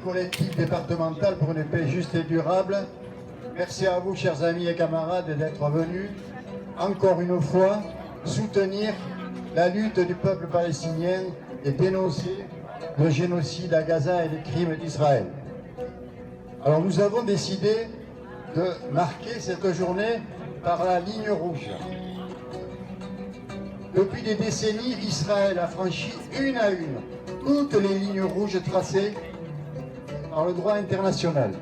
Collectif départemental pour une paix juste et durable. Merci à vous, chers amis et camarades, d'être venus encore une fois soutenir la lutte du peuple palestinien et dénoncer le génocide à Gaza et les crimes d'Israël. Alors nous avons décidé de marquer cette journée par la ligne rouge. Depuis des décennies, Israël a franchi une à une toutes les lignes rouges tracées par le droit international,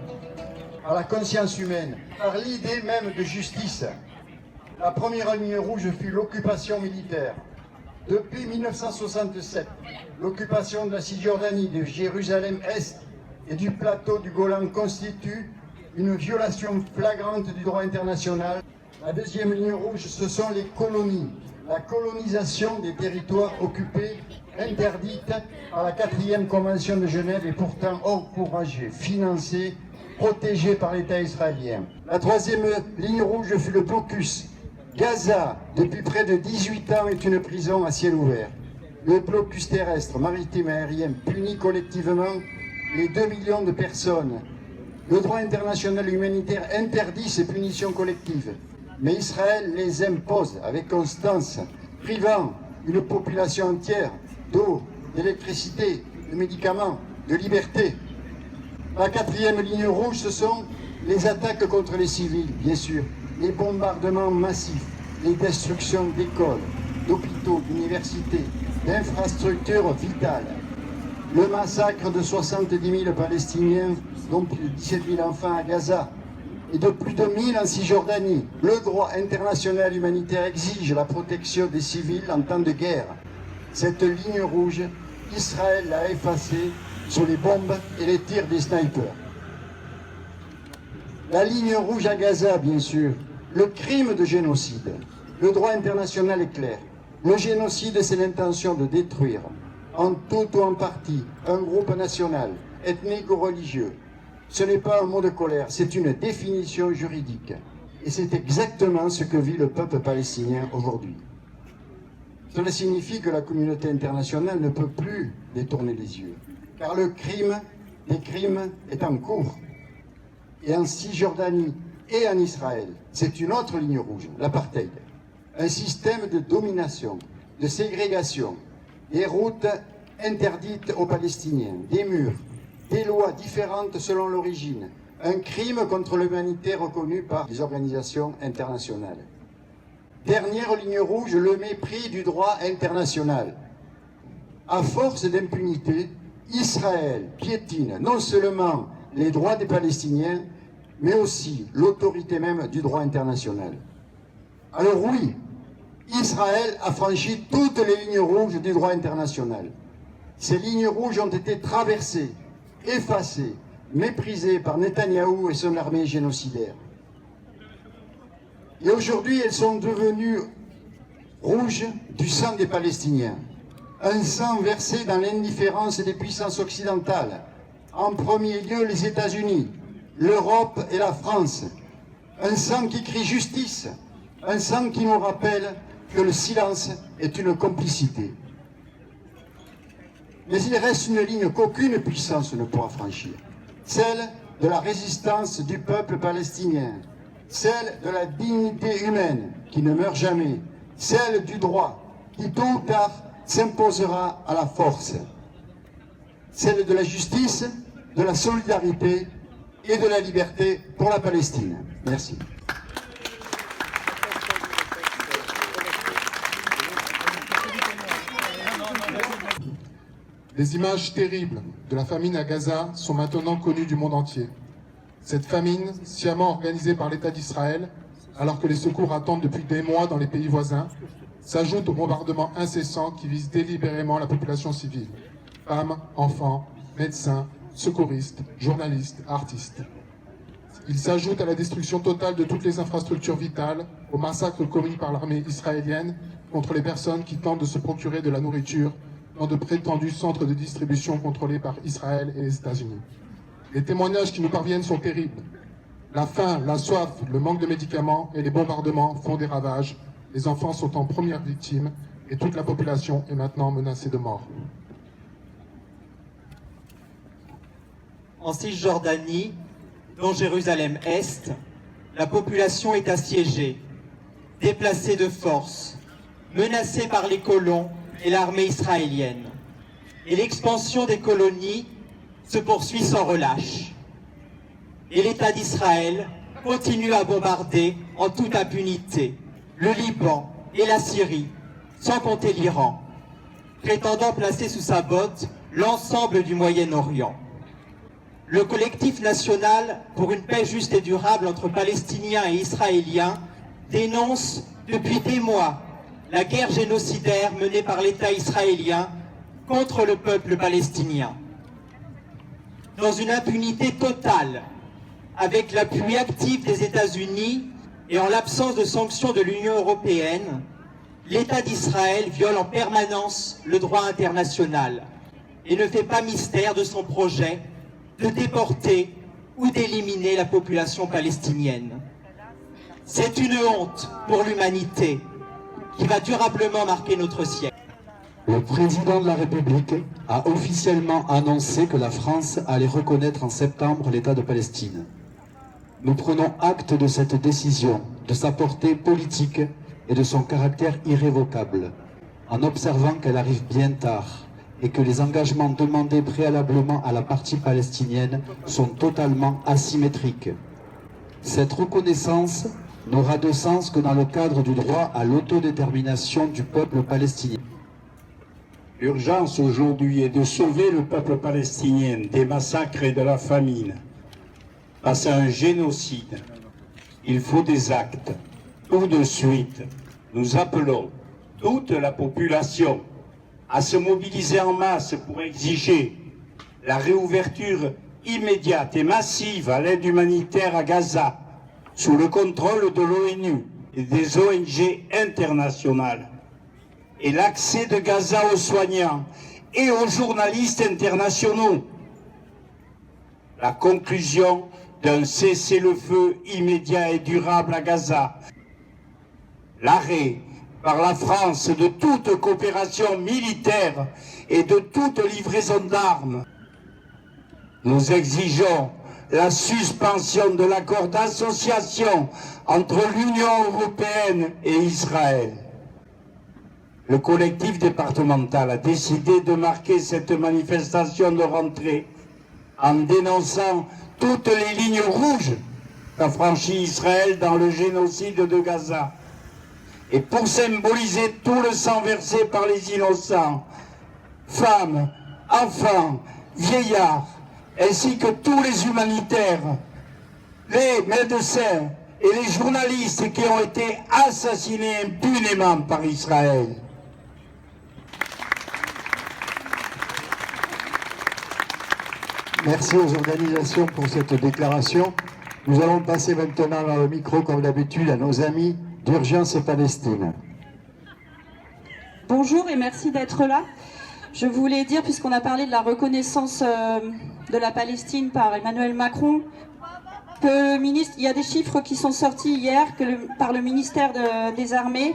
par la conscience humaine, par l'idée même de justice. La première ligne rouge fut l'occupation militaire. Depuis 1967, l'occupation de la Cisjordanie, de Jérusalem-Est et du plateau du Golan constitue une violation flagrante du droit international. La deuxième ligne rouge, ce sont les colonies, la colonisation des territoires occupés, interdite par la 4e Convention de Genève et pourtant encouragée, financée, protégée par l'État israélien. La troisième ligne rouge fut le blocus. Gaza, depuis près de 18 ans, est une prison à ciel ouvert. Le blocus terrestre, maritime et aérien punit collectivement les 2 millions de personnes. Le droit international humanitaire interdit ces punitions collectives, mais Israël les impose avec constance, privant une population entière d'eau, d'électricité, de médicaments, de liberté. La 4e ligne rouge, ce sont les attaques contre les civils, bien sûr, les bombardements massifs, les destructions d'écoles, d'hôpitaux, d'universités, d'infrastructures vitales. Le massacre de 70 000 Palestiniens, dont plus de 17 000 enfants à Gaza, et de plus de 1000 en Cisjordanie. Le droit international humanitaire exige la protection des civils en temps de guerre. Cette ligne rouge, Israël l'a effacée sous les bombes et les tirs des snipers. La ligne rouge à Gaza, bien sûr, le crime de génocide. Le droit international est clair. Le génocide, c'est l'intention de détruire, en tout ou en partie, un groupe national, ethnique ou religieux. Ce n'est pas un mot de colère, c'est une définition juridique. Et c'est exactement ce que vit le peuple palestinien aujourd'hui. Cela signifie que la communauté internationale ne peut plus détourner les yeux, car le crime des crimes est en cours. Et en Cisjordanie et en Israël, c'est une autre ligne rouge, l'apartheid. Un système de domination, de ségrégation, des routes interdites aux Palestiniens, des murs, des lois différentes selon l'origine, un crime contre l'humanité reconnu par les organisations internationales. Dernière ligne rouge, le mépris du droit international. À force d'impunité, Israël piétine non seulement les droits des Palestiniens, mais aussi l'autorité même du droit international. Alors oui, Israël a franchi toutes les lignes rouges du droit international. Ces lignes rouges ont été traversées, effacées, méprisées par Netanyahou et son armée génocidaire. Et aujourd'hui, elles sont devenues rouges du sang des Palestiniens. Un sang versé dans l'indifférence des puissances occidentales. En premier lieu, les États-Unis, l'Europe et la France. Un sang qui crie justice. Un sang qui nous rappelle que le silence est une complicité. Mais il reste une ligne qu'aucune puissance ne pourra franchir. Celle de la résistance du peuple palestinien. Celle de la dignité humaine qui ne meurt jamais, celle du droit qui tôt ou tard s'imposera à la force, celle de la justice, de la solidarité et de la liberté pour la Palestine. Merci. Les images terribles de la famine à Gaza sont maintenant connues du monde entier. Cette famine, sciemment organisée par l'État d'Israël, alors que les secours attendent depuis des mois dans les pays voisins, s'ajoute aux bombardements incessants qui visent délibérément la population civile. Femmes, enfants, médecins, secouristes, journalistes, artistes. Il s'ajoute à la destruction totale de toutes les infrastructures vitales, au massacre commis par l'armée israélienne contre les personnes qui tentent de se procurer de la nourriture dans de prétendus centres de distribution contrôlés par Israël et les États-Unis. Les témoignages qui nous parviennent sont terribles. La faim, la soif, le manque de médicaments et les bombardements font des ravages. Les enfants sont en première victime et toute la population est maintenant menacée de mort. En Cisjordanie, dont Jérusalem-Est, la population est assiégée, déplacée de force, menacée par les colons et l'armée israélienne. Et l'expansion des colonies se poursuit sans relâche. Et l'État d'Israël continue à bombarder en toute impunité le Liban et la Syrie, sans compter l'Iran, prétendant placer sous sa botte l'ensemble du Moyen-Orient. Le collectif national pour une paix juste et durable entre Palestiniens et Israéliens dénonce depuis des mois la guerre génocidaire menée par l'État israélien contre le peuple palestinien. Dans une impunité totale, avec l'appui actif des États-Unis et en l'absence de sanctions de l'Union européenne, l'État d'Israël viole en permanence le droit international et ne fait pas mystère de son projet de déporter ou d'éliminer la population palestinienne. C'est une honte pour l'humanité qui va durablement marquer notre siècle. Le président de la République a officiellement annoncé que la France allait reconnaître en septembre l'État de Palestine. Nous prenons acte de cette décision, de sa portée politique et de son caractère irrévocable, en observant qu'elle arrive bien tard et que les engagements demandés préalablement à la partie palestinienne sont totalement asymétriques. Cette reconnaissance n'aura de sens que dans le cadre du droit à l'autodétermination du peuple palestinien. L'urgence aujourd'hui est de sauver le peuple palestinien des massacres et de la famine. Face à un génocide, il faut des actes. Tout de suite, nous appelons toute la population à se mobiliser en masse pour exiger la réouverture immédiate et massive à l'aide humanitaire à Gaza, sous le contrôle de l'ONU et des ONG internationales, et l'accès de Gaza aux soignants et aux journalistes internationaux. La conclusion d'un cessez-le-feu immédiat et durable à Gaza. L'arrêt par la France de toute coopération militaire et de toute livraison d'armes. Nous exigeons la suspension de l'accord d'association entre l'Union européenne et Israël. Le collectif départemental a décidé de marquer cette manifestation de rentrée en dénonçant toutes les lignes rouges qu'a franchi Israël dans le génocide de Gaza. Et pour symboliser tout le sang versé par les innocents, femmes, enfants, vieillards, ainsi que tous les humanitaires, les médecins et les journalistes qui ont été assassinés impunément par Israël. Merci aux organisations pour cette déclaration. Nous allons passer maintenant dans le micro, comme d'habitude, à nos amis d'Urgence Palestine. Bonjour et merci d'être là. Je voulais dire, puisqu'on a parlé de la reconnaissance de la Palestine par Emmanuel Macron, que il y a des chiffres qui sont sortis hier par le ministère des Armées,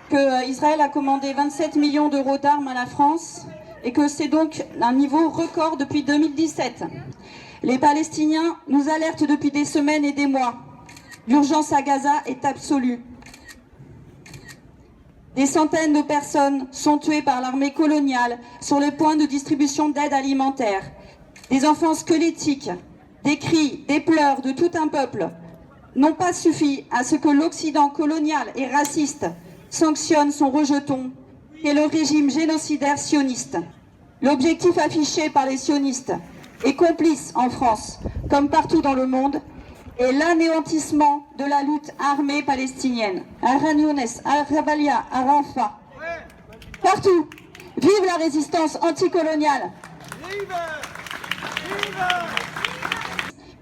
que Israël a commandé 27 millions d'euros d'armes à la France et que c'est donc un niveau record depuis 2017. Les Palestiniens nous alertent depuis des semaines et des mois. L'urgence à Gaza est absolue. Des centaines de personnes sont tuées par l'armée coloniale sur les points de distribution d'aide alimentaire. Des enfants squelettiques, des cris, des pleurs de tout un peuple n'ont pas suffi à ce que l'Occident colonial et raciste sanctionne son rejeton, qui est le régime génocidaire sioniste. L'objectif affiché par les sionistes et complices en France, comme partout dans le monde, est l'anéantissement de la lutte armée palestinienne. À Khan Younes, à Jabalia, à Rafah, partout. Vive la résistance anticoloniale.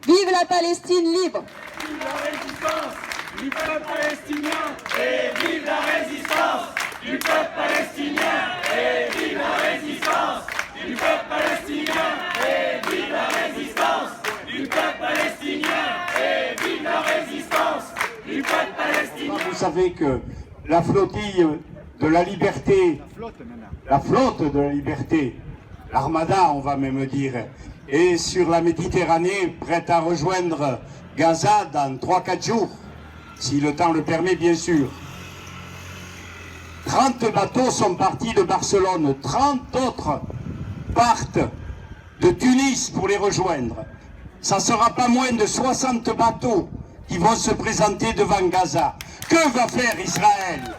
Vive la Palestine libre! Vive la résistance du peuple palestinien et vive la résistance du peuple palestinien et vive la résistance du peuple palestinien et vive la résistance du peuple palestinien et vive la résistance du peuple palestinien. Vous savez que la flottille de la liberté, la flotte de la liberté, l'armada on va même dire, est sur la Méditerranée prête à rejoindre Gaza dans 3-4 jours, si le temps le permet bien sûr. 30 bateaux sont partis de Barcelone, 30 autres partent de Tunis pour les rejoindre. Ça ne sera pas moins de 60 bateaux qui vont se présenter devant Gaza. Que va faire Israël?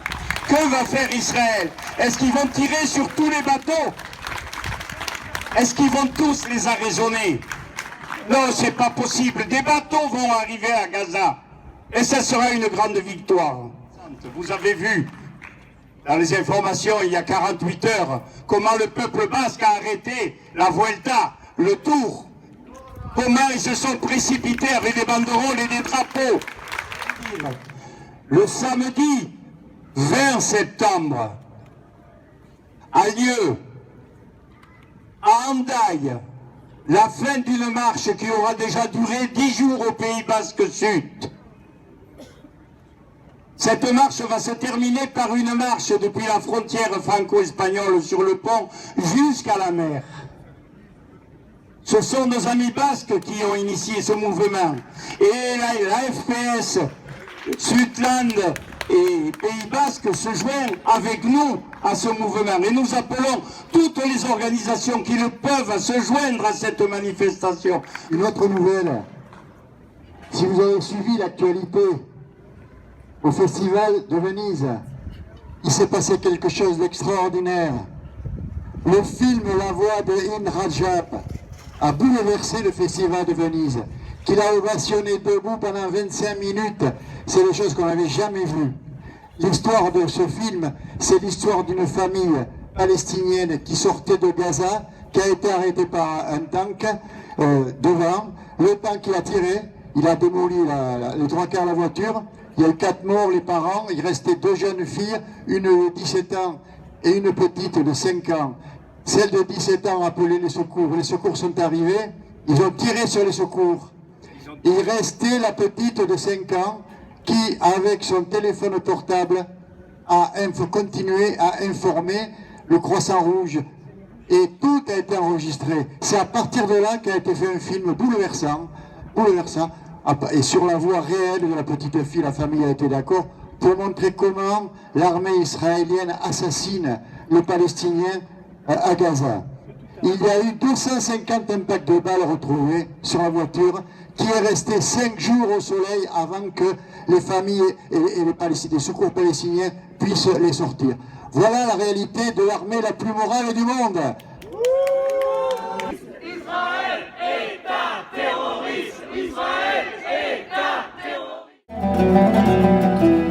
Que va faire Israël? Est-ce qu'ils vont tirer sur tous les bateaux? Est-ce qu'ils vont tous les arraisonner? Non, c'est pas possible. Des bateaux vont arriver à Gaza. Et ça sera une grande victoire. Vous avez vu dans les informations il y a 48 heures comment le peuple basque a arrêté la Vuelta, le Tour. Comment ils se sont précipités avec des banderoles et des drapeaux. Le samedi 20 septembre a lieu à Hendaye la fin d'une marche qui aura déjà duré 10 jours au Pays Basque Sud. Cette marche va se terminer par une marche depuis la frontière franco-espagnole sur le pont jusqu'à la mer. Ce sont nos amis basques qui ont initié ce mouvement. Et la FPS, Sudland et Pays Basque se joignent avec nous à ce mouvement. Et nous appelons toutes les organisations qui le peuvent à se joindre à cette manifestation. Une autre nouvelle, si vous avez suivi l'actualité au Festival de Venise, il s'est passé quelque chose d'extraordinaire. Le film La Voix de Imre Rajab a bouleversé le Festival de Venise, qu'il a ovationné debout pendant 25 minutes. C'est des choses qu'on n'avait jamais vues. L'histoire de ce film, c'est l'histoire d'une famille palestinienne qui sortait de Gaza, qui a été arrêtée par un tank devant. Le tank qui a tiré, il a démoli les 3 quarts de la voiture. Il y a eu 4 morts, les parents. Il restait 2 jeunes filles, une de 17 ans et une petite de 5 ans. Celle de 17 ans a appelé les secours. Les secours sont arrivés. Ils ont tiré sur les secours. Il restait la petite de 5 ans qui, avec son téléphone portable, a continué à informer le Croissant-Rouge. Et tout a été enregistré. C'est à partir de là qu'a été fait un film bouleversant. Et sur la voix réelle de la petite fille, la famille a été d'accord pour montrer comment l'armée israélienne assassine les Palestiniens à Gaza. Il y a eu 250 impacts de balles retrouvés sur la voiture qui est restée 5 jours au soleil avant que les familles et les secours palestiniens puissent les sortir. Voilà la réalité de l'armée la plus morale du monde. Israël est un terroriste. Israël est un terroriste.